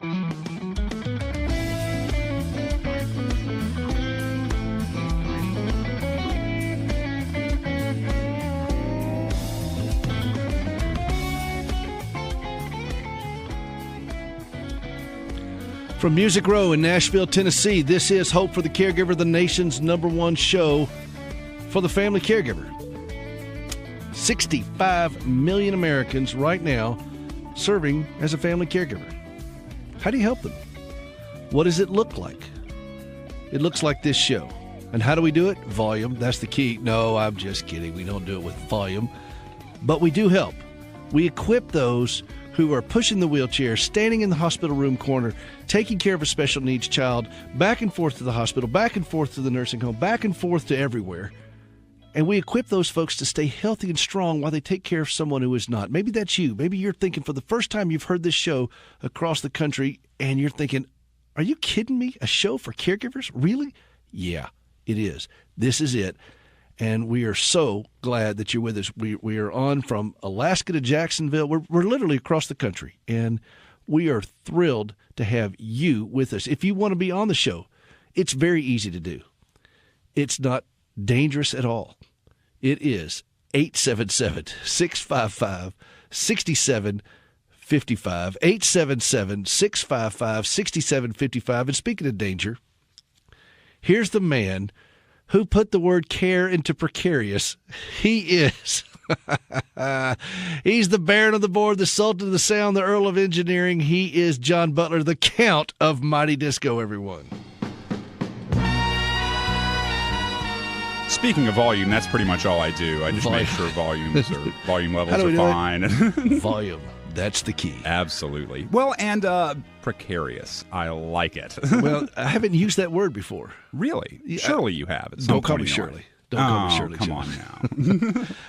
From Music Row in Nashville, Tennessee, this is Hope for the Caregiver, the nation's #1 show for the family caregiver. 65 million Americans right now serving as a family caregiver. How do you help them? What does it look like? It looks like this show. And how do we do it? Volume, that's the key. No, I'm just kidding. We don't do it with volume. But we do help. We equip those who are pushing the wheelchair, standing in the hospital room corner, taking care of a special needs child, back and forth to the hospital, back and forth to the nursing home, back and forth to everywhere. And we equip those folks to stay healthy and strong while they take care of someone who is not. Maybe that's you. Maybe you're thinking for the first time you've heard this show across the country, and you're thinking, are you kidding me? A show for caregivers? Really? Yeah, it is. This is it. And we are so glad that you're with us. We are on from Alaska to Jacksonville. We're literally across the country, and we are thrilled to have you with us. If you want to be on the show, it's very easy to do. It's not dangerous at all. It is 877-655-6755, 877-655-6755. And speaking of danger, here's the man who put the word care into precarious. He is. He's the Baron of the Board, the Sultan of the Sound, the Earl of Engineering. He is John Butler, the Count of Mighty Disco, everyone. Speaking of volume, that's pretty much all I do. I just make sure volume levels are fine. Volume. That's the key. Absolutely. Well, and precarious. I like it. Well, I haven't used that word before. Really? Surely you have. Don't call me Shirley. Don't call me Shirley. Come on now.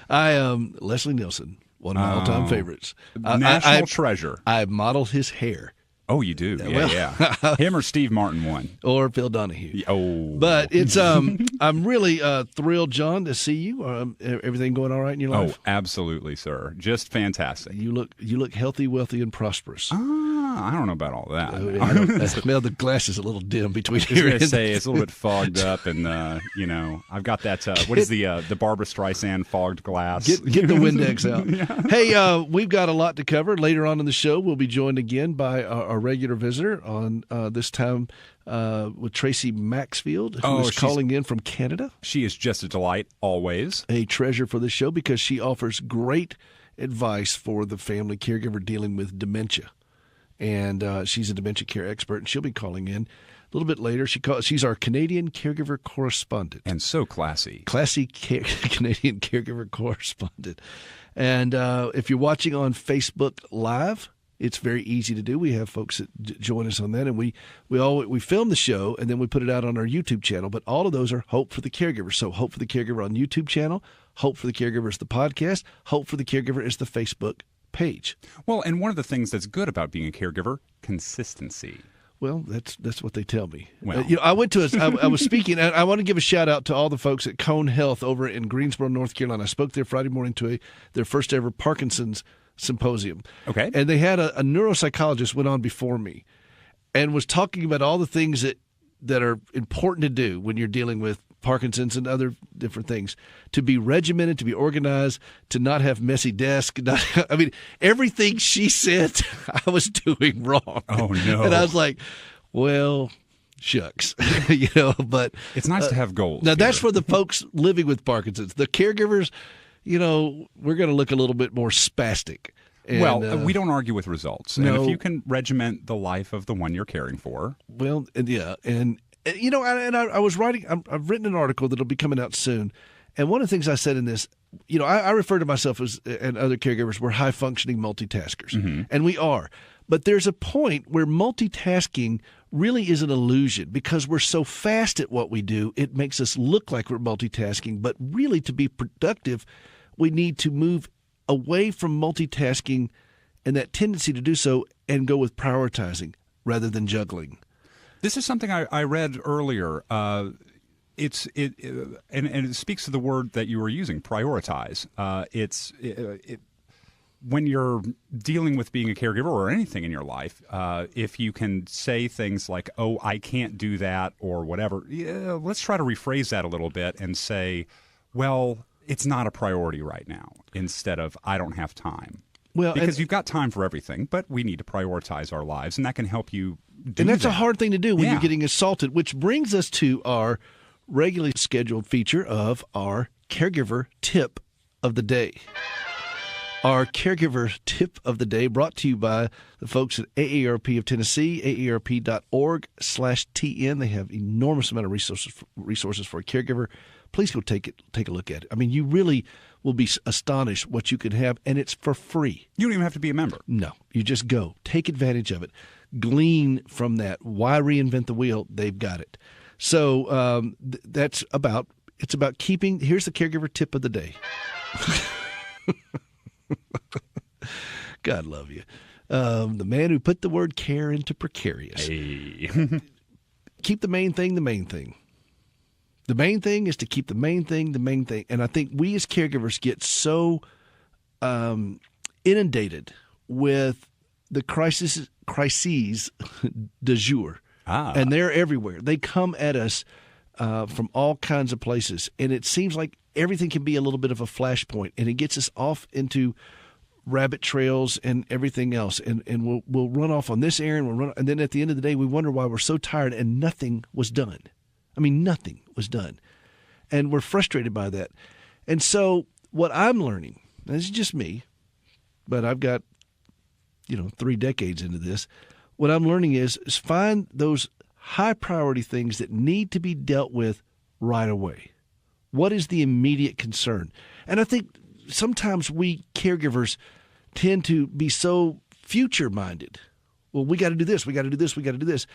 I am Leslie Nielsen, one of my all-time favorites. National treasure. I model his hair. Oh, you do? Yeah. Him or Steve Martin one? Or Phil Donahue. Oh. But it's I'm really thrilled, John, to see you. Everything going all right in your life? Oh, absolutely, sir. Just fantastic. You look healthy, wealthy, and prosperous. I don't know about all that. Well, the glass is a little dim between here and say it's a little bit fogged up, and I've got that. What is the Barbra Streisand fogged glass? Get the Windex out. Yeah. Hey, we've got a lot to cover. Later on in the show, we'll be joined again by our regular visitor on this time with Tracy Maxfield, who is calling in from Canada. She is just a delight, always. A treasure for the show because she offers great advice for the family caregiver dealing with dementia. And she's a dementia care expert, and she'll be calling in a little bit later. She's our Canadian caregiver correspondent. And so classy. Canadian caregiver correspondent. And if you're watching on Facebook Live, it's very easy to do. We have folks that join us on that, and we film the show, and then we put it out on our YouTube channel. But all of those are Hope for the Caregiver. So Hope for the Caregiver on YouTube channel, Hope for the Caregiver is the podcast, Hope for the Caregiver is the Facebook page. Well, and one of the things that's good about being a caregiver, consistency. Well, that's what they tell me. Well, I went to I was speaking, and I want to give a shout out to all the folks at Cone Health over in Greensboro, North Carolina. I spoke there Friday morning to their first ever Parkinson's symposium. Okay. And they had a neuropsychologist went on before me and was talking about all the things that are important to do when you're dealing with Parkinson's and other different things, to be regimented, to be organized, to not have messy desks. Everything she said I was doing wrong. Oh, no. And I was like, well, shucks. But it's nice to have goals. Now, that's for the folks living with Parkinson's. The caregivers, we're going to look a little bit more spastic. And, we don't argue with results. No. And if you can regiment the life of the one you're caring for. Well, yeah. And I was writing, I've written an article that'll be coming out soon. And one of the things I said in this, I refer to myself as, and other caregivers, we're high-functioning multitaskers. Mm-hmm. And we are. But there's a point where multitasking really is an illusion because we're so fast at what we do, it makes us look like we're multitasking. But really, to be productive, we need to move away from multitasking and that tendency to do so and go with prioritizing rather than juggling. This is something I read earlier. And it speaks to the word that you were using, prioritize. when you're dealing with being a caregiver or anything in your life, if you can say things like, oh, I can't do that or whatever, let's try to rephrase that a little bit and say, well, it's not a priority right now, instead of I don't have time. Well, because you've got time for everything, but we need to prioritize our lives, and that can help you do And that's that. a hard thing to do when you're getting assaulted, which brings us to our regularly scheduled feature of our caregiver tip of the day. Our caregiver tip of the day brought to you by the folks at AARP of Tennessee, aarp.org/TN. They have enormous amount of resources for a caregiver. Please go take a look at it. I mean, you really will be astonished what you can have, and it's for free. You don't even have to be a member. No, you just go. Take advantage of it. Glean from that. Why reinvent the wheel? They've got it. So it's about keeping. Here's the caregiver tip of the day. God love you. The man who put the word care into precarious. Hey. Keep the main thing the main thing. The main thing is to keep the main thing the main thing. And I think we as caregivers get so inundated with the crises du jour. And they're everywhere. They come at us from all kinds of places. And it seems like everything can be a little bit of a flashpoint. And it gets us off into rabbit trails and everything else. And we'll run off on this errand. And then at the end of the day, we wonder why we're so tired and nothing was done. I mean, nothing was done. And we're frustrated by that. And so what I'm learning, and this is just me, but I've got, 3 decades into this. What I'm learning is find those high priority things that need to be dealt with right away. What is the immediate concern? And I think sometimes we caregivers tend to be so future minded. Well, we got to do this. We got to do this. We got to do this.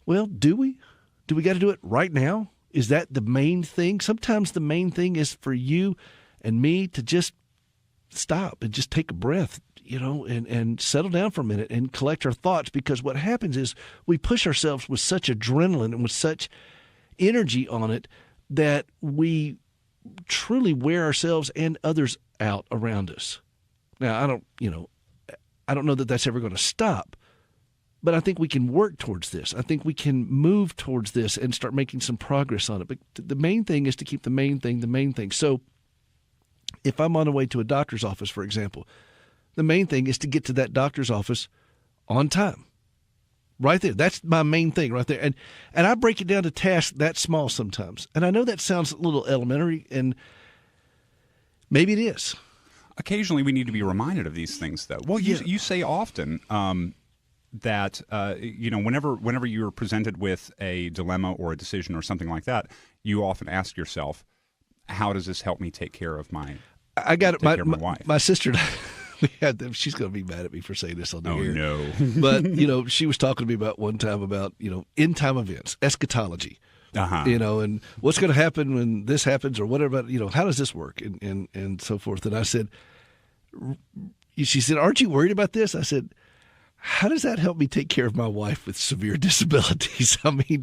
Well, do we? Do we got to do it right now? Is that the main thing? Sometimes the main thing is for you and me to just stop and just take a breath, and settle down for a minute and collect our thoughts, because what happens is we push ourselves with such adrenaline and with such energy on it that we truly wear ourselves and others out around us. Now, I don't know that that's ever going to stop. But I think we can work towards this. I think we can move towards this and start making some progress on it. But the main thing is to keep the main thing the main thing. So if I'm on the way to a doctor's office, for example, the main thing is to get to that doctor's office on time. Right there. That's my main thing right there. And I break it down to tasks that small sometimes. And I know that sounds a little elementary, and maybe it is. Occasionally we need to be reminded of these things, though. Well, you say often that whenever you're presented with a dilemma or a decision or something like that, you often ask yourself, how does this help me take care of my wife? My sister, she's going to be mad at me for saying this on the air. No. But, she was talking to me about one time about, end time events, eschatology. And what's going to happen when this happens or whatever, how does this work and so forth. And I said, she said, aren't you worried about this? I said, how does that help me take care of my wife with severe disabilities? I mean,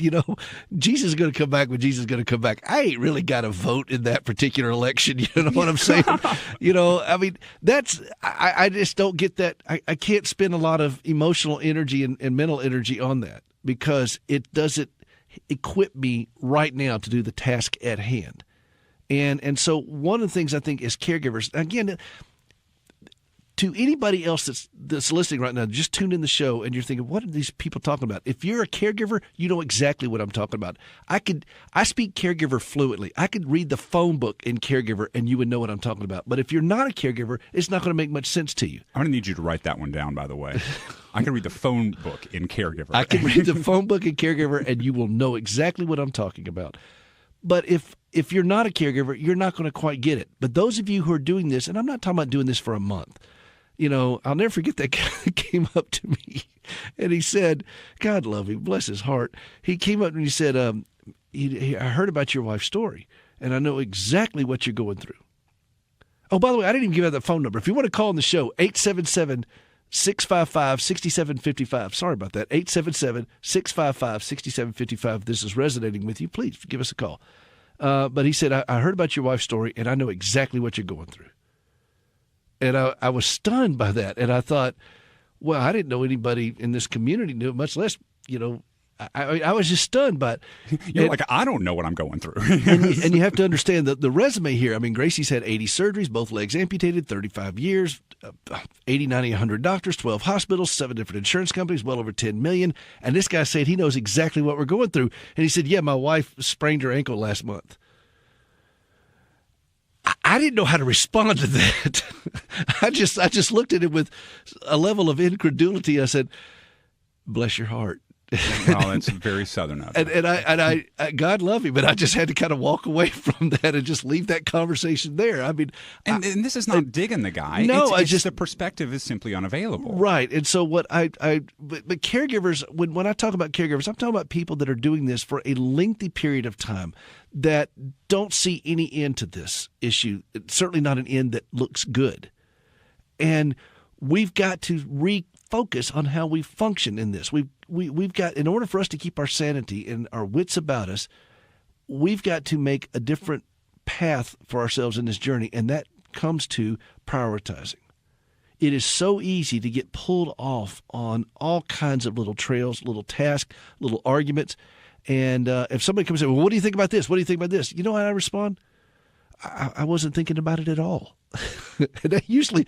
Jesus is going to come back when Jesus is going to come back. I ain't really got a vote in that particular election. You know what I'm saying? I mean, I just don't get that. I can't spend a lot of emotional energy and mental energy on that, because it doesn't equip me right now to do the task at hand. And so one of the things I think as caregivers, again, to anybody else that's listening right now, just tuned in the show and you're thinking, what are these people talking about? If you're a caregiver, you know exactly what I'm talking about. I speak caregiver fluently. I could read the phone book in Caregiver and you would know what I'm talking about. But if you're not a caregiver, it's not going to make much sense to you. I'm going to need you to write that one down, by the way. I can read the phone book in Caregiver. I can read the phone book in Caregiver and you will know exactly what I'm talking about. But if you're not a caregiver, you're not going to quite get it. But those of you who are doing this, and I'm not talking about doing this for a month, I'll never forget that guy came up to me and he said, God love him, bless his heart. He came up and he said, I heard about your wife's story and I know exactly what you're going through. Oh, by the way, I didn't even give out the phone number. If you want to call on the show, 877-655-6755. Sorry about that. 877-655-6755. This is resonating with you. Please give us a call. But he said, I heard about your wife's story and I know exactly what you're going through. And I was stunned by that. And I thought, well, I didn't know anybody in this community knew, much less, I was just stunned by it. You're like, I don't know what I'm going through. and you have to understand the resume here. I mean, Gracie's had 80 surgeries, both legs amputated, 35 years, 80, 90, 100 doctors, 12 hospitals, 7 different insurance companies, well over $10 million. And this guy said he knows exactly what we're going through. And he said, yeah, my wife sprained her ankle last month. I didn't know how to respond to that. I just looked at it with a level of incredulity. I said, bless your heart. Well, it's very Southern of you. And I God love him, but I just had to kind of walk away from that and just leave that conversation there. I mean, and this is not digging the guy. No, it's just the perspective is simply unavailable. Right. And so but caregivers, when I talk about caregivers, I'm talking about people that are doing this for a lengthy period of time that don't see any end to this issue. It's certainly not an end that looks good. And we've got to refocus on how we function in this. We've got, in order for us to keep our sanity and our wits about us, we've got to make a different path for ourselves in this journey, and that comes to prioritizing. It is so easy to get pulled off on all kinds of little trails, little tasks, little arguments. And if somebody comes in, well, what do you think about this? What do you think about this? You know how I respond? I wasn't thinking about it at all. And that usually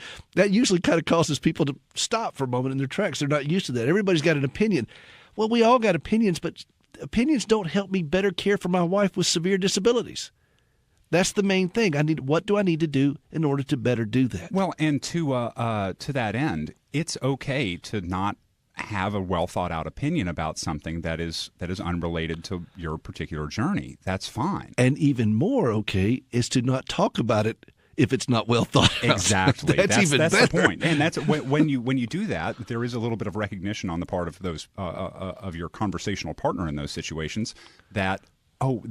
kind of causes people to stop for a moment in their tracks. They're not used to that. Everybody's got an opinion. Well, we all got opinions, but opinions don't help me better care for my wife with severe disabilities. That's the main thing. What do I need to do in order to better do that? Well, and to that end, it's okay to not have a well thought out opinion about something that is unrelated to your particular journey. That's fine. And even more okay is to not talk about it if it's not well thought out. Exactly. That's even better. That's the point. And that's when you do that, there is a little bit of recognition on the part of those of your conversational partner in those situations that, oh,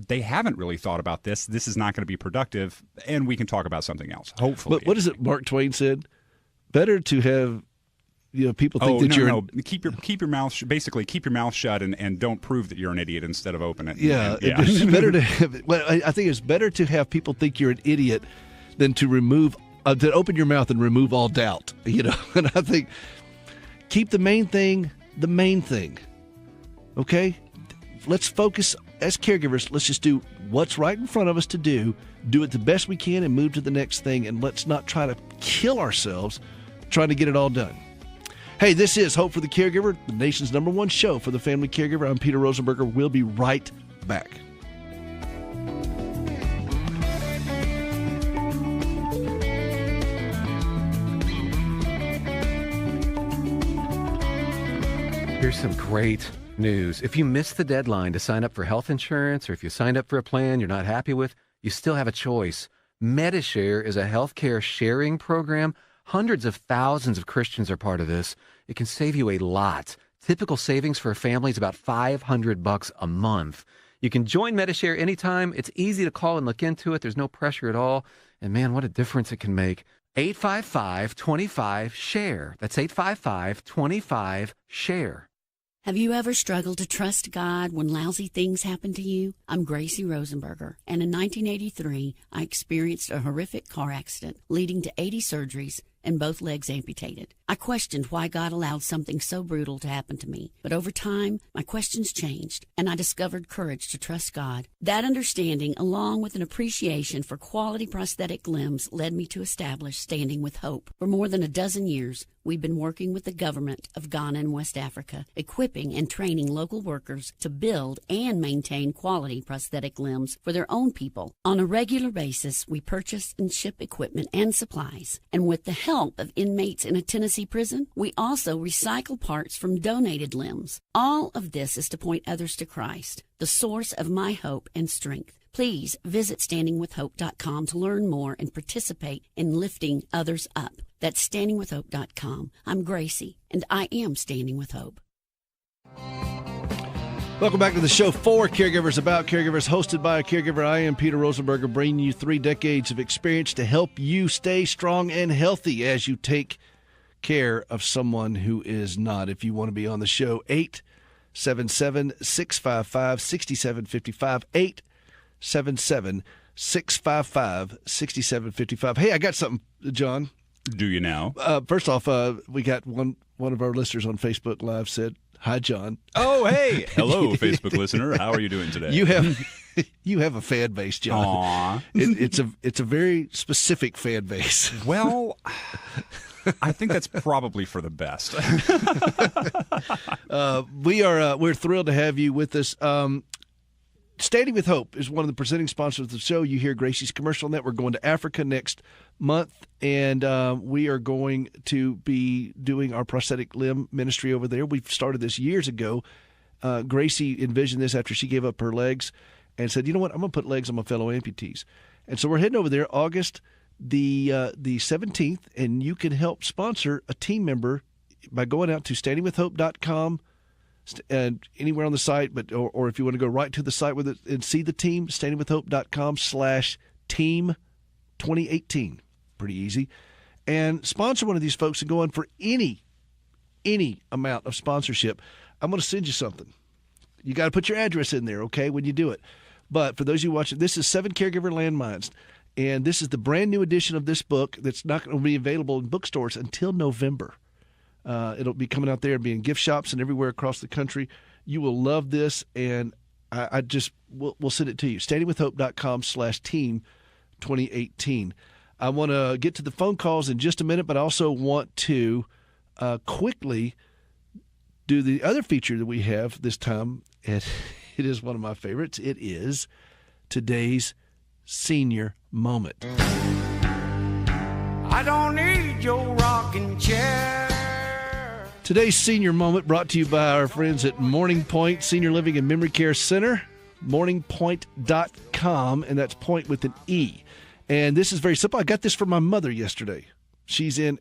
they haven't really thought about this. This is not going to be productive, and we can talk about something else. Hopefully. But what is it Mark Twain said? Better to have people think that you're keep your mouth keep your mouth shut and don't prove that you're an idiot instead of open it. Yeah. It's better to have, I think it's better to have people think you're an idiot than to open your mouth and remove all doubt. And I think keep the main thing. Okay, let's focus as caregivers. Let's just do what's right in front of us to do it the best we can, and move to the next thing. And let's not try to kill ourselves trying to get it all done. Hey, this is Hope for the Caregiver, the nation's #1 show for the family caregiver. I'm Peter Rosenberger. We'll be right back. Here's some great news. If you missed the deadline to sign up for health insurance, or if you signed up for a plan you're not happy with, you still have a choice. MediShare is a healthcare sharing program. Hundreds of thousands of Christians are part of this. It can save you a lot. Typical savings for a family is about $500 a month. You can join MediShare anytime. It's easy to call and look into it. There's no pressure at all. And man, what a difference it can make. 855-25-SHARE. That's 855-25-SHARE. Have you ever struggled to trust God when lousy things happen to you? I'm Gracie Rosenberger, and in 1983, I experienced a horrific car accident leading to 80 surgeries and both legs amputated. I questioned why God allowed something so brutal to happen to me, but over time, my questions changed, and I discovered courage to trust God. That understanding, along with an appreciation for quality prosthetic limbs, led me to establish Standing with Hope. For more than a dozen years, we've been working with the government of Ghana and West Africa, equipping and training local workers to build and maintain quality prosthetic limbs for their own people. On a regular basis, we purchase and ship equipment and supplies, and with the help of inmates in a Tennessee prison, we also recycle parts from donated limbs. All of this is to point others to Christ, the source of my hope and strength. Please visit standingwithhope.com to learn more and participate in lifting others up. That's standingwithhope.com. I'm Gracie, and I am Standing with Hope. Welcome back to the show for Caregivers, about caregivers, hosted by a caregiver. I am Peter Rosenberger, bringing you 3 decades of experience to help you stay strong and healthy as you take care of someone who is not. If you want to be on the show, 877-655-6755, 877 655-6755. Hey, I got something, John. Do you now? First off, we got one of our listeners on Facebook Live said, "Hi, John." Oh, hey. Hello, Facebook listener. How are you doing today? You have a fan base, John. Aww. It's a very specific fan base. Well, I think that's probably for the best. We're thrilled to have you with us. Standing with Hope is one of the presenting sponsors of the show. You hear Gracie's commercial on that. We're going to Africa next month, and we are going to be doing our prosthetic limb ministry over there. We've started this years ago. Gracie envisioned this after she gave up her legs and said, you know what, I'm going to put legs on my fellow amputees. And so we're heading over there August the 17th, and you can help sponsor a team member by going out to standingwithhope.com and anywhere on the site, or if you want to go right to the site with it and see the team, standingwithhope.com/team2018. Pretty easy. And sponsor one of these folks and go on for any amount of sponsorship. I'm going to send you something. You got to put your address in there, okay, when you do it. But for those of you watching, this is 7 Caregiver Landmines. And this is the brand new edition of this book that's not going to be available in bookstores until November. It'll be coming out there and be in gift shops and everywhere across the country. You will love this, and we'll send it to you. standingwithhope.com/team2018. I want to get to the phone calls in just a minute, but I also want to quickly do the other feature that we have this time, and it is one of my favorites. It is today's Senior Moment. I don't need your rocking chair. Today's Senior Moment brought to you by our friends at Morning Point Senior Living and Memory Care Center, morningpoint.com, and that's point with an E. And this is very simple. I got this from my mother yesterday. She's been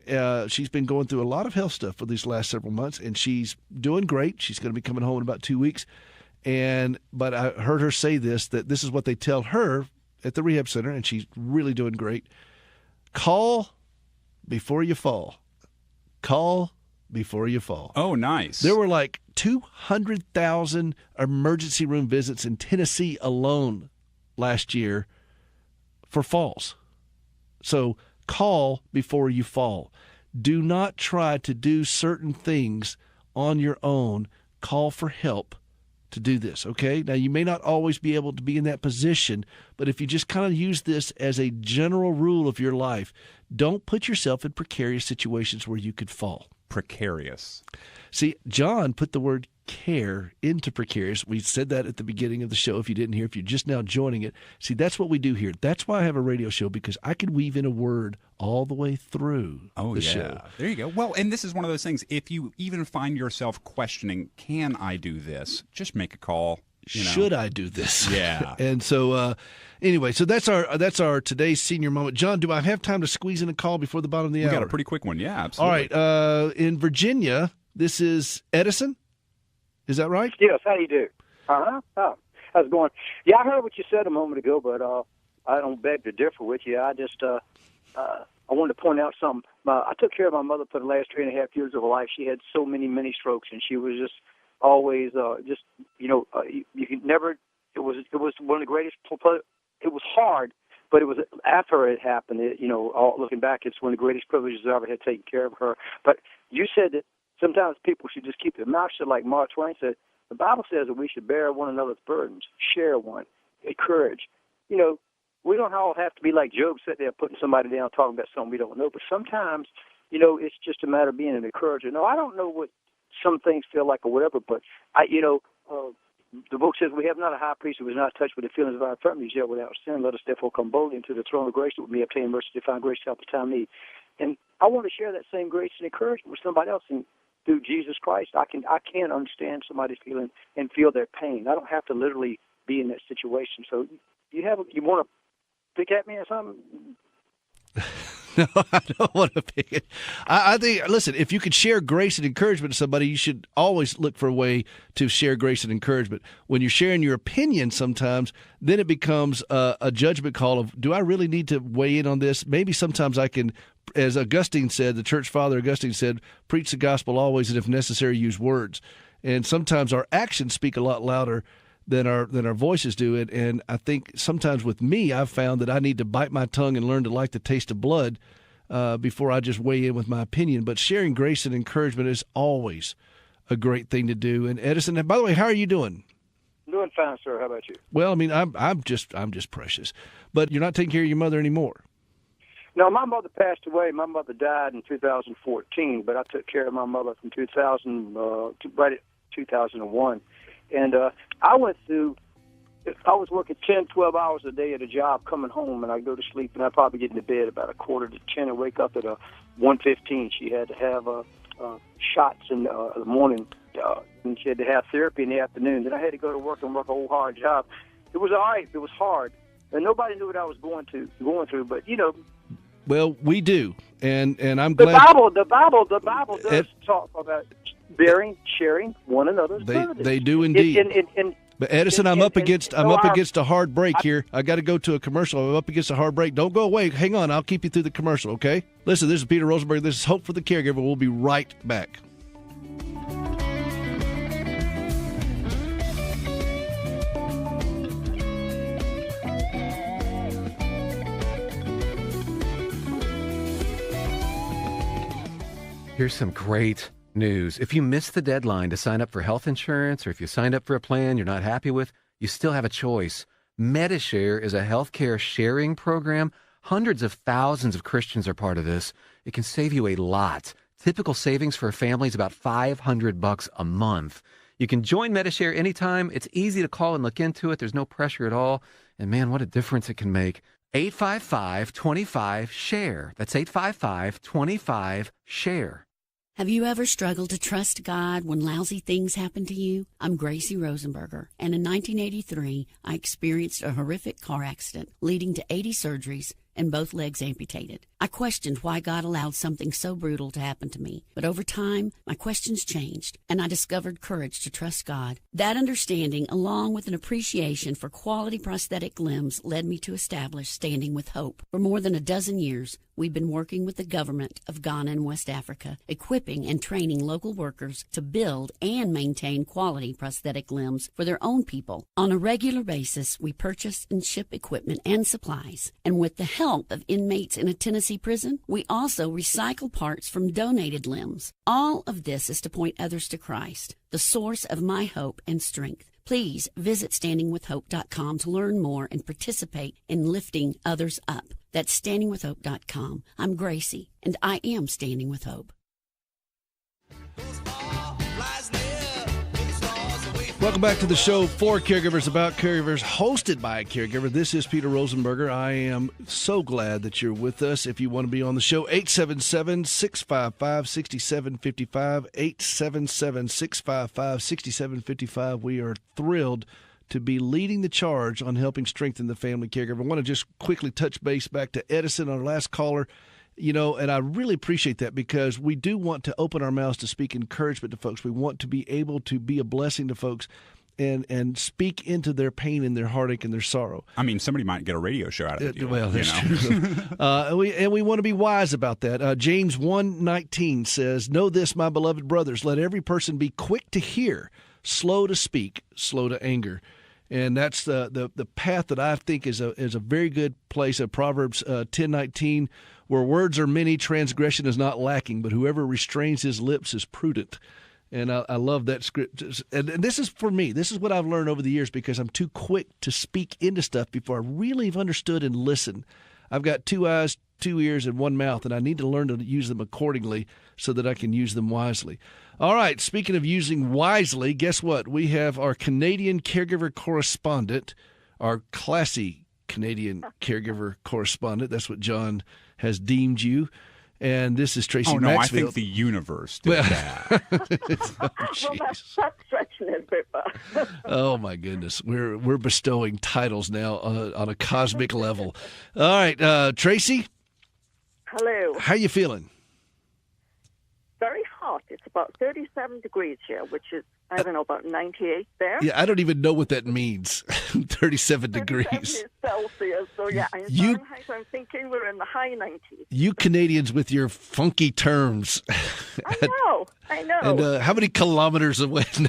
going through a lot of health stuff for these last several months, and she's doing great. She's going to be coming home in about 2 weeks. But I heard her say that this is what they tell her at the rehab center, and she's really doing great. Call before you fall. Call before you fall. Oh, nice. There were like 200,000 emergency room visits in Tennessee alone last year for falls. So call before you fall. Do not try to do certain things on your own. Call for help to do this, okay? Now, you may not always be able to be in that position, but if you just kind of use this as a general rule of your life, don't put yourself in precarious situations where you could fall. Precarious. See, John put the word care into precarious. We said that at the beginning of the show. If you didn't hear, if you're just now joining it, see, that's what we do here. That's why I have a radio show, because I can weave in a word all the way through the show. There you go. Well, and this is one of those things, if you even find yourself questioning, can I do this? Just make a call. Should I do this? Yeah. And so, anyway, so that's our today's Senior Moment. John, do I have time to squeeze in a call before the bottom of the hour? We got a pretty quick one. Yeah, absolutely. All right. In Virginia, this is Edison. Is that right? Yes. How do you do? Oh, how's it going? Yeah, I heard what you said a moment ago, but I don't beg to differ with you. I just I wanted to point out something. I took care of my mother for the last 3.5 years of her life. She had so many strokes, and she was just always you could never. It was one of the greatest. It was hard, but it was after it happened. Looking back, it's one of the greatest privileges I ever had taken care of her. But you said that sometimes people should just keep their mouth shut, like Mark Twain said. The Bible says that we should bear one another's burdens, share one, encourage. We don't all have to be like Job, sitting there putting somebody down, talking about something we don't know. But sometimes, it's just a matter of being an encourager. No, I don't know what some things feel like or whatever, but the book says we have not a high priest who is not touched with the feelings of our infirmities, yet without sin. Let us therefore come boldly into the throne of grace that we may obtain mercy to find grace to help the time of need. And I want to share that same grace and encouragement with somebody else. And through Jesus Christ, I can understand somebody's feeling and feel their pain. I don't have to literally be in that situation. So you want to pick at me or something? No, I don't want to pick it. I think, listen, if you could share grace and encouragement to somebody, you should always look for a way to share grace and encouragement. When you're sharing your opinion sometimes, then it becomes a judgment call of, do I really need to weigh in on this? Maybe sometimes I can, as Augustine said, the church father Augustine said, preach the gospel always, and if necessary, use words. And sometimes our actions speak a lot louder than our voices do it. And I think sometimes with me, I've found that I need to bite my tongue and learn to like the taste of blood before I just weigh in with my opinion. But sharing grace and encouragement is always a great thing to do. And Edison, by the way, how are you doing? Doing fine, sir. How about you? Well, I mean, I'm just precious. But you're not taking care of your mother anymore. No, my mother passed away. My mother died in 2014, but I took care of my mother from 2001. And I was working 10, 12 hours a day at a job, coming home, and I'd go to sleep, and I'd probably get into bed about 9:45 and wake up at 1:15. She had to have shots in the morning, and she had to have therapy in the afternoon. Then I had to go to work and work a whole hard job. It was all right. It was hard. And nobody knew what I was going through, but, you know. Well, we do, and I'm glad. The Bible does talk about sharing one another's burdens. They do indeed. But Edison, I'm up against a hard break here. I got to go to a commercial. I'm up against a hard break. Don't go away. Hang on. I'll keep you through the commercial, okay? Listen, this is Peter Rosenberger. This is Hope for the Caregiver. We'll be right back. Here's some great news. If you missed the deadline to sign up for health insurance, or if you signed up for a plan you're not happy with, you still have a choice. MediShare is a healthcare sharing program. Hundreds of thousands of Christians are part of this. It can save you a lot. Typical savings for a family is about $500 a month. You can join MediShare anytime. It's easy to call and look into it. There's no pressure at all. And man, what a difference it can make. 855-25-SHARE. That's 855-25-SHARE. Have you ever struggled to trust God when lousy things happen to you? I'm Gracie Rosenberger, and in 1983, I experienced a horrific car accident leading to 80 surgeries and both legs amputated. I questioned why God allowed something so brutal to happen to me, but over time, my questions changed, and I discovered courage to trust God. That understanding, along with an appreciation for quality prosthetic limbs, led me to establish Standing with Hope. For more than a dozen years, we've been working with the government of Ghana and West Africa, equipping and training local workers to build and maintain quality prosthetic limbs for their own people. On a regular basis, we purchase and ship equipment and supplies, and with the help of inmates in a Tennessee prison, we also recycle parts from donated limbs. All of this is to point others to Christ, the source of my hope and strength. Please visit standingwithhope.com to learn more and participate in lifting others up. That's standingwithhope.com. I'm Gracie, and I am Standing with Hope. Welcome back to the show for caregivers, about caregivers, hosted by a caregiver. This is Peter Rosenberger. I am so glad that you're with us. If you want to be on the show, 877-655-6755, 877-655-6755. We are thrilled to be leading the charge on helping strengthen the family caregiver. I want to just quickly touch base back to Edison, our last caller. You know, and I really appreciate that, because we do want to open our mouths to speak encouragement to folks. We want to be able to be a blessing to folks and speak into their pain and their heartache and their sorrow. I mean, somebody might get a radio show out of it. Well, that's true. And we want to be wise about that. James 1:19 says, "Know this, my beloved brothers, let every person be quick to hear, slow to speak, slow to anger." And that's the path that I think is a very good place. Proverbs 10:19, where words are many, transgression is not lacking, but whoever restrains his lips is prudent. And I love that script. And this is for me. This is what I've learned over the years, because I'm too quick to speak into stuff before I really have understood and listened. I've got 2 eyes, 2 ears, and 1 mouth, and I need to learn to use them accordingly so that I can use them wisely. All right, speaking of using wisely, guess what? We have our Canadian caregiver correspondent, our classy Canadian caregiver correspondent. That's what John has deemed you. And this is Tracy Maxfield. I think the universe did that. That's stretching it a bit, but. Oh my goodness, we're bestowing titles now on a cosmic level. All right, Tracy. Hello. How you feeling? Very hot. It's about 37 degrees here, which is, I don't know, about 98 there. Yeah, I don't even know what that means. 37 degrees. 37 Celsius. So, yeah, in Fahrenheit, I'm thinking we're in the high 90s. You Canadians with your funky terms. I know. And how many kilometers away? No,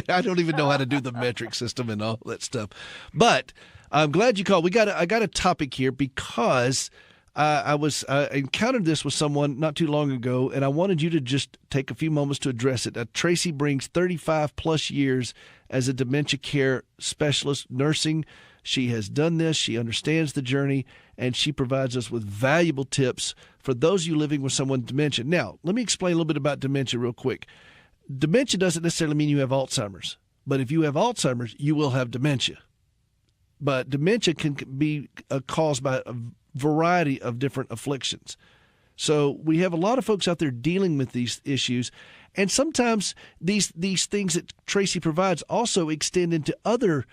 I don't even know how to do the metric system and all that stuff. But I'm glad you called. I got a topic here because I encountered this with someone not too long ago, and I wanted you to just take a few moments to address it. Tracy brings 35 plus years as a dementia care specialist nursing. She has done this. She understands the journey, and she provides us with valuable tips for those of you living with someone with dementia. Now, let me explain a little bit about dementia real quick. Dementia doesn't necessarily mean you have Alzheimer's, but if you have Alzheimer's, you will have dementia. But dementia can be caused by a variety of different afflictions. So we have a lot of folks out there dealing with these issues, and sometimes these things that Tracy provides also extend into other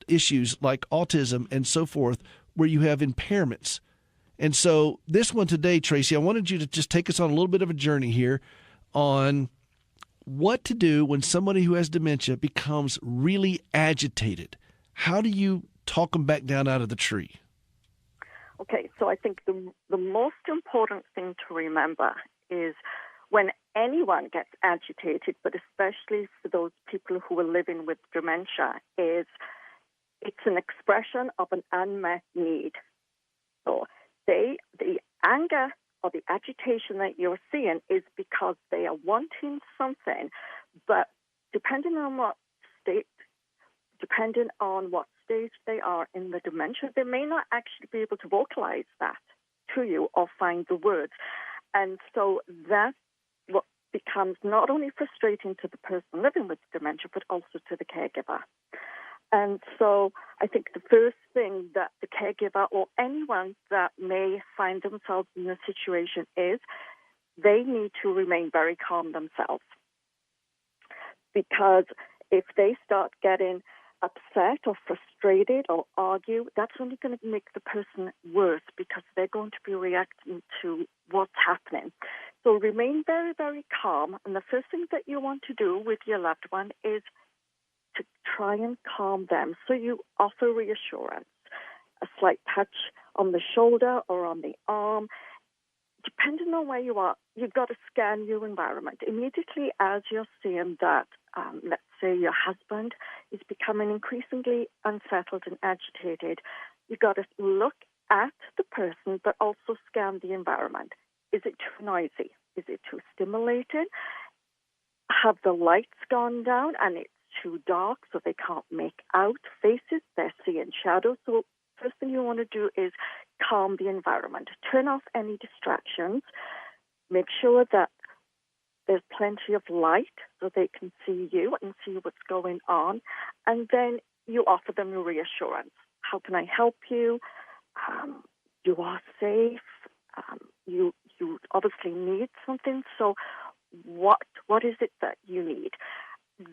issues like autism and so forth, where you have impairments. And so this one today, Tracy, I wanted you to just take us on a little bit of a journey here on what to do when somebody who has dementia becomes really agitated. How do you talk them back down out of the tree? Okay, so I think the most important thing to remember is when anyone gets agitated, but especially for those people who are living with dementia, is it's an expression of an unmet need. So the anger or the agitation that you're seeing is because they are wanting something, but depending on what stage they are in the dementia, they may not actually be able to vocalize that to you or find the words. And so that's what becomes not only frustrating to the person living with dementia, but also to the caregiver. And so I think the first thing that the caregiver or anyone that may find themselves in this situation is they need to remain very calm themselves. Because if they start getting upset or frustrated or argue, that's only going to make the person worse because they're going to be reacting to what's happening. So remain very, very calm. And the first thing that you want to do with your loved one is to try and calm them. So you offer reassurance, a slight touch on the shoulder or on the arm. Depending on where you are, you've got to scan your environment. Immediately as you're seeing that, let's say your husband is becoming increasingly unsettled and agitated, you've got to look at the person, but also scan the environment. Is it too noisy? Is it too stimulating? Have the lights gone down and it's too dark so they can't make out faces? They're seeing shadows. So first thing you want to do is calm the environment. Turn off any distractions. Make sure that there's plenty of light so they can see you and see what's going on. And then you offer them a reassurance. How can I help you? You are safe. You obviously need something. So what is it that you need?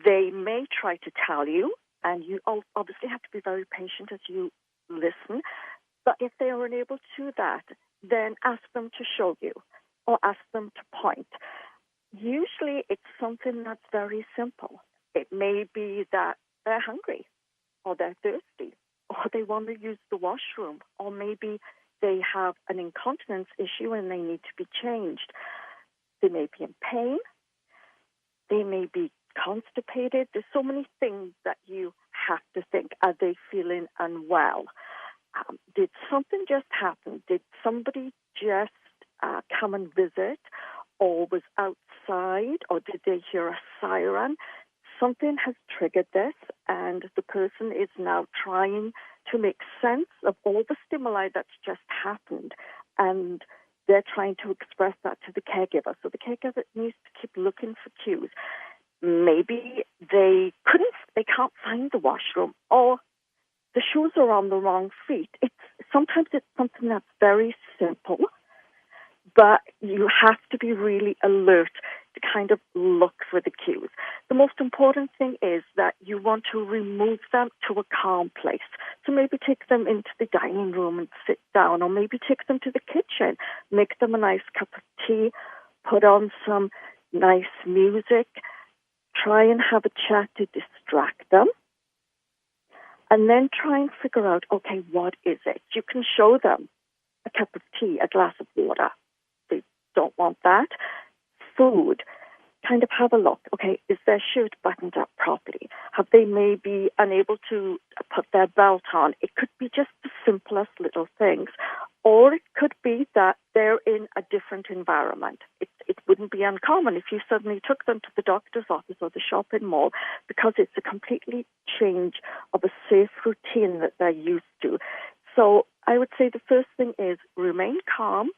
They may try to tell you, and you obviously have to be very patient as you listen. But if they are unable to do that, then ask them to show you or ask them to point. Usually it's something that's very simple. It may be that they're hungry or they're thirsty or they want to use the washroom or maybe they have an incontinence issue and they need to be changed. They may be in pain. They may be constipated. There's so many things that you have to think. Are they feeling unwell? Did something just happen? Did somebody just come and visit or was outside or did they hear a siren? Something has triggered this and the person is now trying to make sense of all the stimuli that's just happened and they're trying to express that to the caregiver. So the caregiver needs to keep looking for cues. Maybe they can't find the washroom or the shoes are on the wrong feet. Sometimes it's something that's very simple, but you have to be really alert to kind of look for the cues. The most important thing is that you want to remove them to a calm place. So maybe take them into the dining room and sit down, or maybe take them to the kitchen, make them a nice cup of tea, put on some nice music, try and have a chat to distract them. And then try and figure out, okay, what is it? You can show them a cup of tea, a glass of water. They don't want that. Food. Kind of have a look. Okay, is their shirt buttoned up properly? Have they maybe unable to put their belt on? It could be just the simplest little things. Or it could be that they're in a different environment. It wouldn't be uncommon if you suddenly took them to the doctor's office or the shopping mall, because it's a completely change of a safe routine that they're used to. So I would say the first thing is remain calm,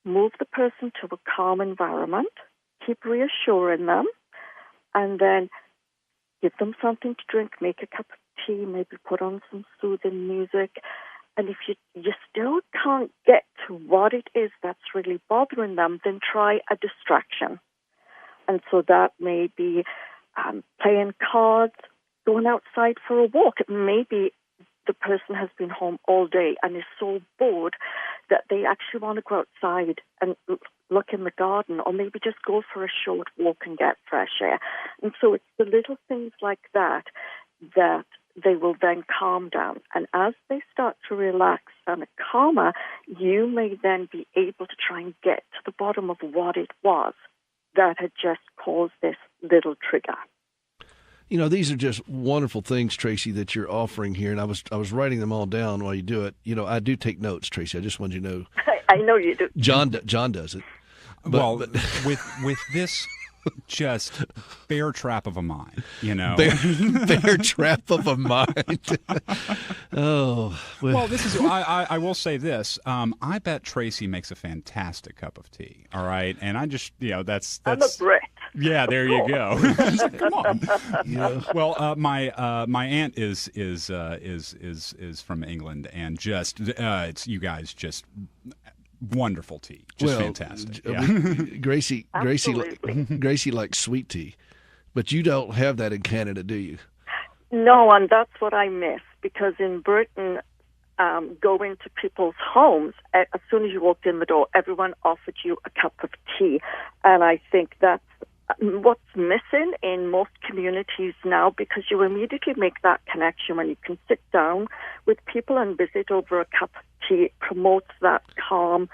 move the person to a calm environment, keep reassuring them, and then give them something to drink, make a cup of tea, maybe put on some soothing music. And if you still can't get to what it is that's really bothering them, then try a distraction. And so that may be playing cards, going outside for a walk. It may be the person has been home all day and is so bored that they actually want to go outside and look in the garden, or maybe just go for a short walk and get fresh air. And so it's the little things like that that they will then calm down. And as they start to relax and are calmer, you may then be able to try and get to the bottom of what it was that had just caused this little trigger. You know, these are just wonderful things, Tracy, that you're offering here, and I was writing them all down while you do it. You know, I do take notes, Tracy. I just wanted you to know. I know you do. John does it. But with this just bear trap of a mind, you know. Bear trap of a mind. Oh. Well, this is, I will say this. I bet Tracy makes a fantastic cup of tea, all right? And I just, you know, that's I'm a Brit. Yeah, there you go. Come on. Yeah. Well, my aunt is from England, and just it's you guys just wonderful tea, just fantastic. Yeah. Gracie likes sweet tea, but you don't have that in Canada, do you? No, and that's what I miss, because in Britain, going to people's homes, as soon as you walked in the door, everyone offered you a cup of tea, and I think that's what's missing in most communities now, because you immediately make that connection when you can sit down with people and visit over a cup of tea. It promotes that calm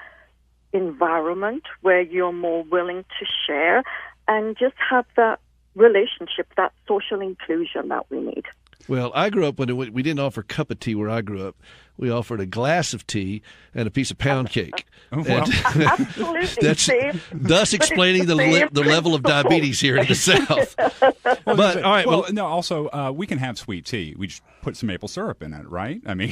environment where you're more willing to share and just have that relationship, that social inclusion that we need. Well, I grew up when we didn't offer a cup of tea where I grew up. We offered a glass of tea and a piece of pound cake. Oh, wow. Absolutely. Thus explaining the level of diabetes here in the South. But all right. Well, no. Also, we can have sweet tea. We just put some maple syrup in it, right? I mean,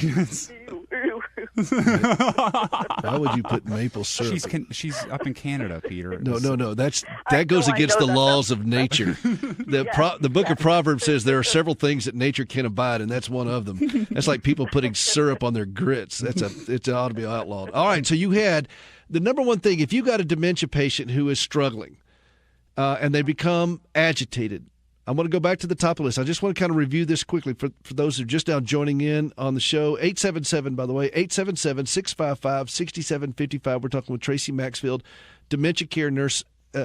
why would you put maple syrup? She's up in Canada, Peter. No. That goes against the laws of nature. The Book of Proverbs says there are several things that nature can abide, and that's one of them. That's like people putting syrup on their grits. It ought to be outlawed. All right. So you had the number one thing. If you got a dementia patient who is struggling, and they become agitated, I want to go back to the top of the list. I just want to kind of review this quickly for those who are just now joining in on the show. 877, by the way, 877-655-6755. We're talking with Tracy Maxfield, dementia care nurse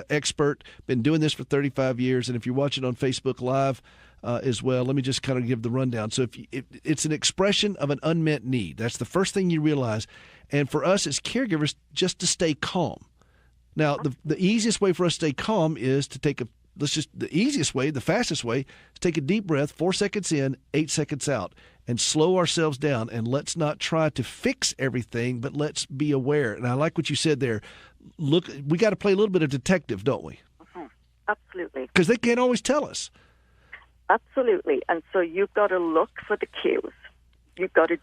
expert, been doing this for 35 years. And if you're watching on Facebook Live as well, let me just kind of give the rundown. So it's an expression of an unmet need. That's the first thing you realize. And for us as caregivers, just to stay calm. Now, the easiest way for us to stay calm is to take the easiest way, the fastest way, is take a deep breath, 4 seconds in, 8 seconds out, and slow ourselves down. And let's not try to fix everything, but let's be aware. And I like what you said there. Look, we got to play a little bit of detective, don't we? Mm-hmm. Absolutely. Because they can't always tell us. Absolutely. And so you've got to look for the cues. You've got to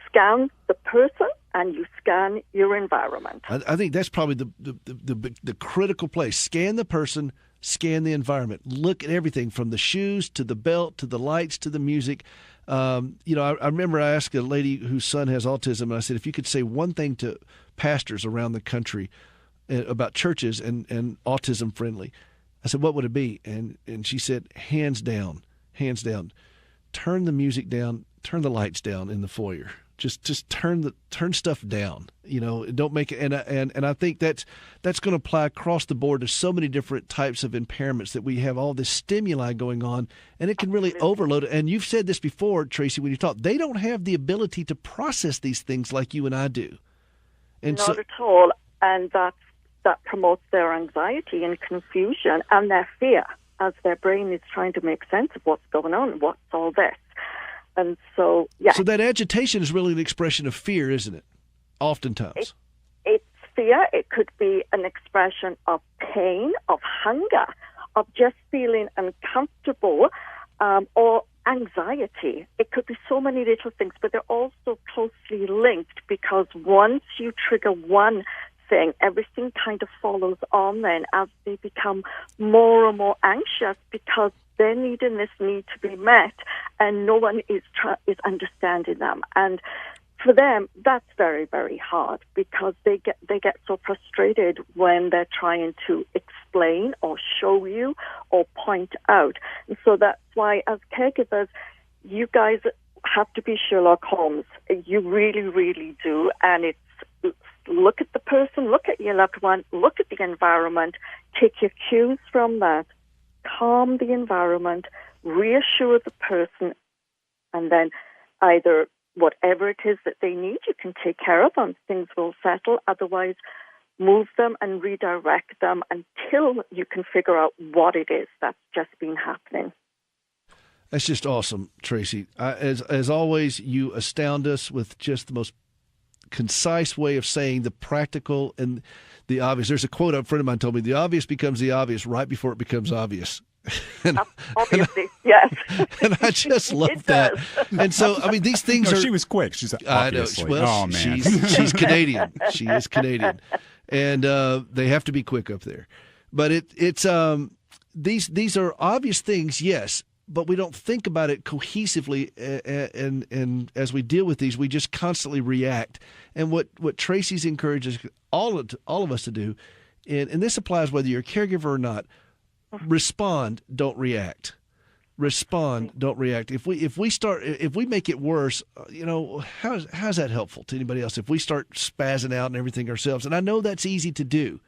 scan the person, and you scan your environment. I think that's probably the critical place. Scan the person, scan the environment. Look at everything from the shoes to the belt to the lights to the music. I remember I asked a lady whose son has autism, and I said, if you could say one thing to pastors around the country about churches and autism friendly, I said, what would it be? And she said, hands down, turn the music down, turn the lights down in the foyer. Just turn stuff down. Don't make it. And I think that's going to apply across the board to so many different types of impairments that we have all this stimuli going on, and it can really overload it. And you've said this before, Tracy, when you talk, they don't have the ability to process these things like you and I do. And Not at all. And that promotes their anxiety and confusion and their fear as their brain is trying to make sense of what's going on, what's all this. And so, yeah. So that agitation is really an expression of fear, isn't it? Oftentimes. It's fear. It could be an expression of pain, of hunger, of just feeling uncomfortable, or anxiety. It could be so many little things, but they're also closely linked, because once you trigger one thing, everything kind of follows on then as they become more and more anxious, because they're needing this need to be met, and no one is understanding them. And for them, that's very, very hard, because they get so frustrated when they're trying to explain or show you or point out. And so that's why, as caregivers, you guys have to be Sherlock Holmes. You really, really do. And it's look at the person, look at your loved one, look at the environment, take your cues from that, calm the environment, reassure the person, and then either whatever it is that they need, you can take care of them. Things will settle. Otherwise, move them and redirect them until you can figure out what it is that's just been happening. That's just awesome, Tracy. As always, you astound us with just the most concise way of saying the practical and the obvious. There's a quote a friend of mine told me: the obvious becomes the obvious right before it becomes obvious. Obviously, yes. And I just love that. And so, I mean, these things are... She was quick. She's obviously. Well, oh, man. She's Canadian. She is Canadian. And they have to be quick up there. But it's these are obvious things, yes, but we don't think about it cohesively, and as we deal with these, we just constantly react. And what Tracy's encourages all of us to do, and this applies whether you're a caregiver or not: respond, don't react. Respond, don't react. If we make it worse, how's that helpful to anybody else? If we start spazzing out and everything ourselves, and I know that's easy to do.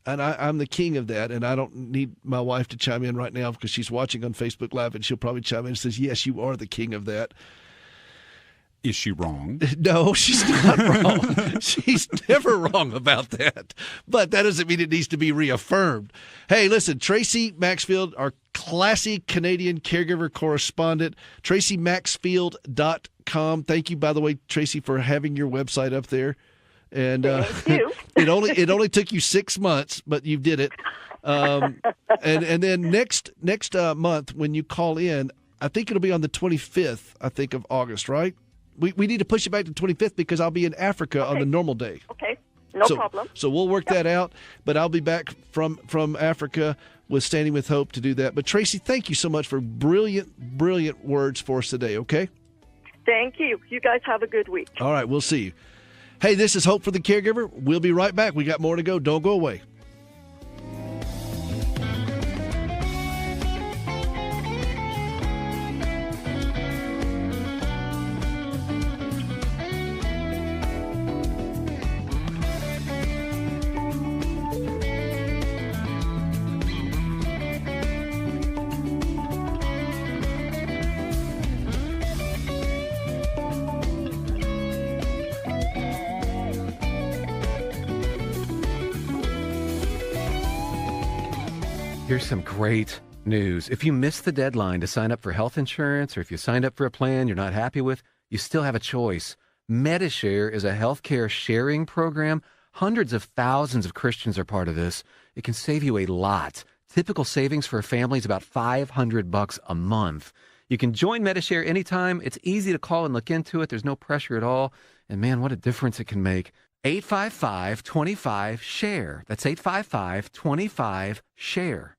And I'm the king of that, and I don't need my wife to chime in right now because she's watching on Facebook Live, and she'll probably chime in and says, yes, you are the king of that. Is she wrong? No, she's not wrong. She's never wrong about that. But that doesn't mean it needs to be reaffirmed. Hey, listen, Tracy Maxfield, our classy Canadian caregiver correspondent, tracymaxfield.com. Thank you, by the way, Tracy, for having your website up there. And it only took you 6 months, but you did it. And then next month when you call in, I think it'll be on the 25th, of August, right? We need to push it back to the 25th because I'll be in Africa on the normal day. Okay, no problem. So we'll work that out, but I'll be back from Africa with Standing with Hope to do that. But Tracy, thank you so much for brilliant words for us today, okay? Thank you. You guys have a good week. All right, we'll see you. Hey, this is Hope for the Caregiver. We'll be right back. We got more to go. Don't go away. Here's some great news. If you missed the deadline to sign up for health insurance, or if you signed up for a plan you're not happy with, you still have a choice. MediShare is a healthcare sharing program. Hundreds of thousands of Christians are part of this. It can save you a lot. Typical savings for a family is about $500 a month. You can join MediShare anytime. It's easy to call and look into it. There's no pressure at all. And man, what a difference it can make. 855-25-SHARE. That's 855-25-SHARE.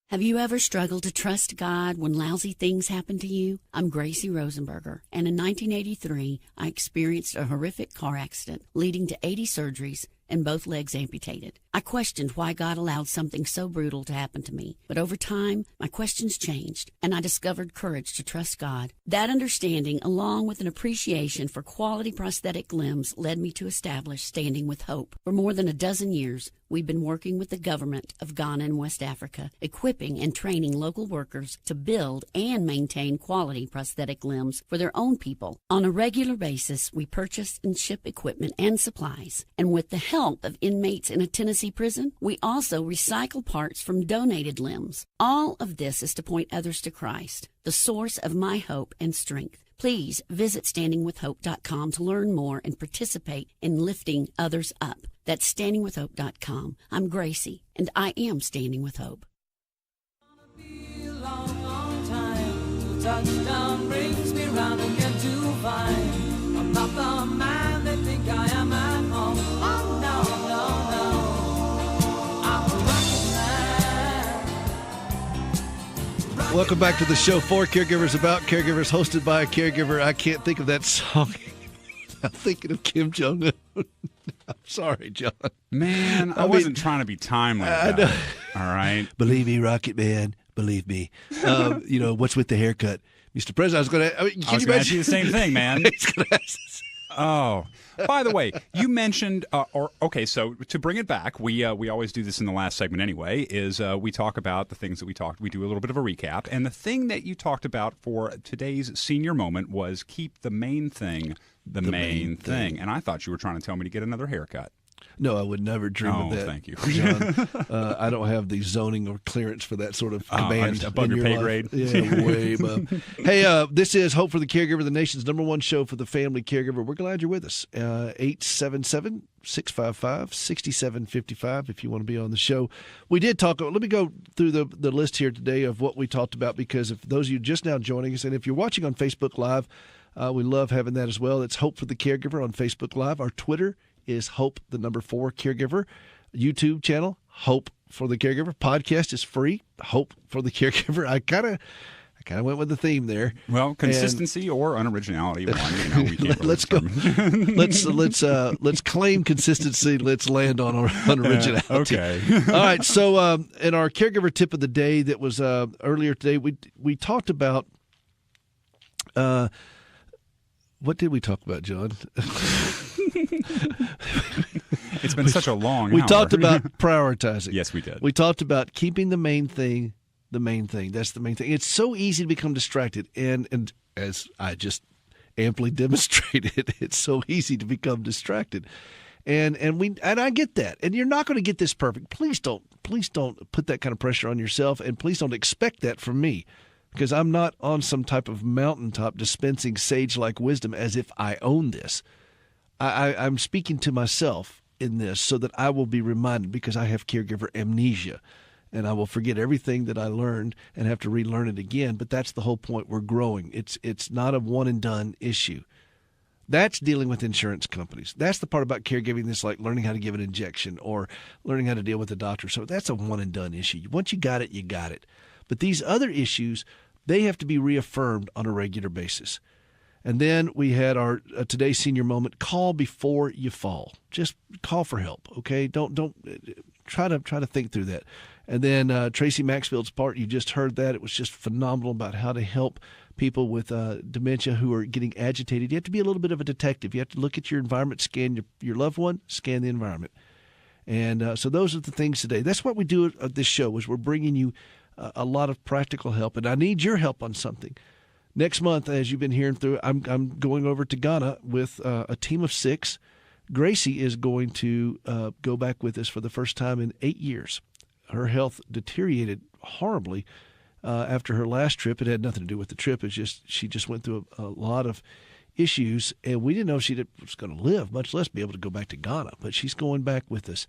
Have you ever struggled to trust God when lousy things happen to you? I'm Gracie Rosenberger, and in 1983, I experienced a horrific car accident leading to 80 surgeries and both legs amputated. I questioned why God allowed something so brutal to happen to me. But over time, my questions changed, and I discovered courage to trust God. That understanding, along with an appreciation for quality prosthetic limbs, led me to establish Standing with Hope. For more than a dozen years, we've been working with the government of Ghana and West Africa, equipping and training local workers to build and maintain quality prosthetic limbs for their own people. On a regular basis, we purchase and ship equipment and supplies. And with the help of inmates in a Tennessee prison, we also recycle parts from donated limbs. All of this is to point others to Christ, the source of my hope and strength. Please visit standingwithhope.com to learn more and participate in lifting others up. That's standingwithhope.com. I'm Gracie, and I am Standing with Hope. Touchdown brings me round again to find I'm not the man they think I am at home. Oh, no, no, no. I'm a rocket man. Welcome back to the show for Caregivers About Caregivers, hosted by a caregiver. I can't think of that song. I'm thinking of Kim Jong-un. I'm sorry, John. Man, I wasn't trying to be timely about it. All right. Believe me, Rocket Man. Believe me. What's with the haircut? Mr. President, I was going to ask you the same thing, man. Oh, by the way, you mentioned, so to bring it back, we always do this in the last segment anyway, is we talk about the things that we do a little bit of a recap. And the thing that you talked about for today's senior moment was keep the main thing the main thing. And I thought you were trying to tell me to get another haircut. No, I would never dream of that. Thank you, John. I don't have the zoning or clearance for that sort of command. Above your pay grade. Yeah, way above. Hey, this is Hope for the Caregiver, the nation's #1 show for the family caregiver. We're glad you're with us. 877-655-6755 if you want to be on the show. We did talk. Let me go through the list here today of what we talked about, because if those of you just now joining us, and if you're watching on Facebook Live, we love having that as well. It's Hope for the Caregiver on Facebook Live. Our Twitter is Hope, the number 4 Caregiver. YouTube channel, Hope for the Caregiver. Podcast is free, Hope for the Caregiver. I kind of went with the theme there. Well, consistency or unoriginality. We can't let's go. Let's claim consistency. Let's land on unoriginality. Okay. All right. So, in our caregiver tip of the day that was earlier today, we talked about. What did we talk about, John? It's been such a long We hour. talked about prioritizing. Yes, we did. We talked about keeping the main thing the main thing. That's the main thing. It's so easy to become distracted. And as I just amply demonstrated, it's so easy to become distracted. And I get that. And you're not going to get this perfect. Please don't put that kind of pressure on yourself, and please don't expect that from me, because I'm not on some type of mountaintop dispensing sage-like wisdom as if I own this. I'm speaking to myself in this so that I will be reminded, because I have caregiver amnesia, and I will forget everything that I learned and have to relearn it again. But that's the whole point. We're growing. It's not a one-and-done issue. That's dealing with insurance companies. That's the part about caregiving that's like learning how to give an injection or learning how to deal with a doctor. So that's a one-and-done issue. Once you got it, you got it. But these other issues, they have to be reaffirmed on a regular basis. And then we had our today's senior moment: call before you fall. Just call for help, okay? Don't try to think through that. And then Tracy Maxfield's part, you just heard that. It was just phenomenal about how to help people with dementia who are getting agitated. You have to be a little bit of a detective. You have to look at your environment, scan your loved one, scan the environment. And so those are the things today. That's what we do at this show, is we're bringing you a lot of practical help. And I need your help on something. Next month, as you've been hearing through, I'm going over to Ghana with a team of 6. Gracie is going to go back with us for the first time in 8 years. Her health deteriorated horribly after her last trip. It had nothing to do with the trip. It's just she just went through a lot of issues, and we didn't know she was going to live, much less be able to go back to Ghana. But she's going back with us,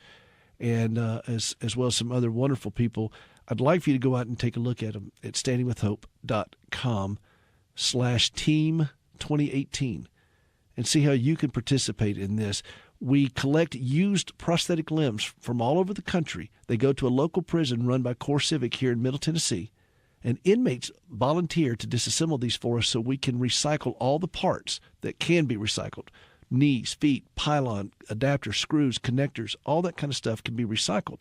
and as well as some other wonderful people. I'd like for you to go out and take a look at them at standingwithhope.com/team2018 and see how you can participate in this. We collect used prosthetic limbs from all over the country. They go to a local prison run by Core Civic here in Middle Tennessee, and inmates volunteer to disassemble these for us so we can recycle all the parts that can be recycled. knees, feet, pylon, adapters, screws, connectors, all that kind of stuff can be recycled.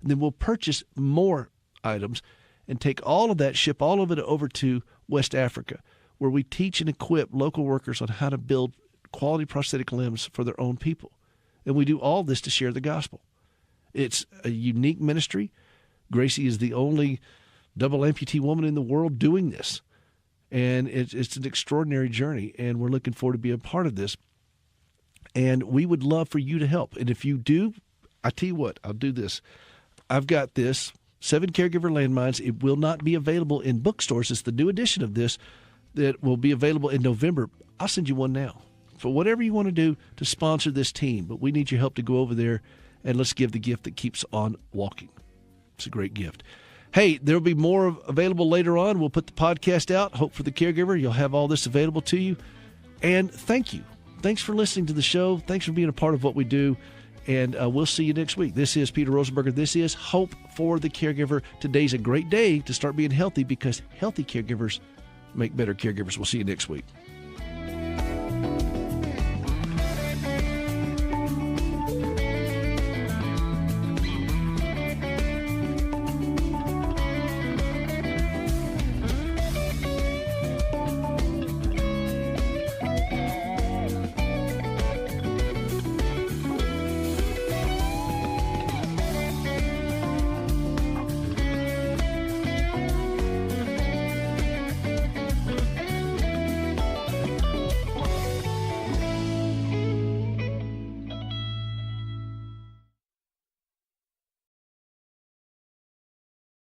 And then we'll purchase more items and take all of that, ship all of it over to West Africa, where we teach and equip local workers on how to build quality prosthetic limbs for their own people. And we do all this to share the gospel. It's a unique ministry. Gracie is the only double amputee woman in the world doing this. And it's an extraordinary journey, and we're looking forward to be a part of this. And we would love for you to help. And if you do, I tell you what, I'll do this. I've got this, 7 Caregiver Landmines. It will not be available in bookstores. It's the new edition of this that will be available in November. I'll send you one now for whatever you want to do to sponsor this team. But we need your help to go over there, and let's give the gift that keeps on walking. It's a great gift. Hey, there will be more available later on. We'll put the podcast out. Hope for the Caregiver. You'll have all this available to you. And thank you. Thanks for listening to the show. Thanks for being a part of what we do. And we'll see you next week. This is Peter Rosenberger. This is Hope for the Caregiver. Today's a great day to start being healthy, because healthy caregivers make better caregivers. We'll see you next week.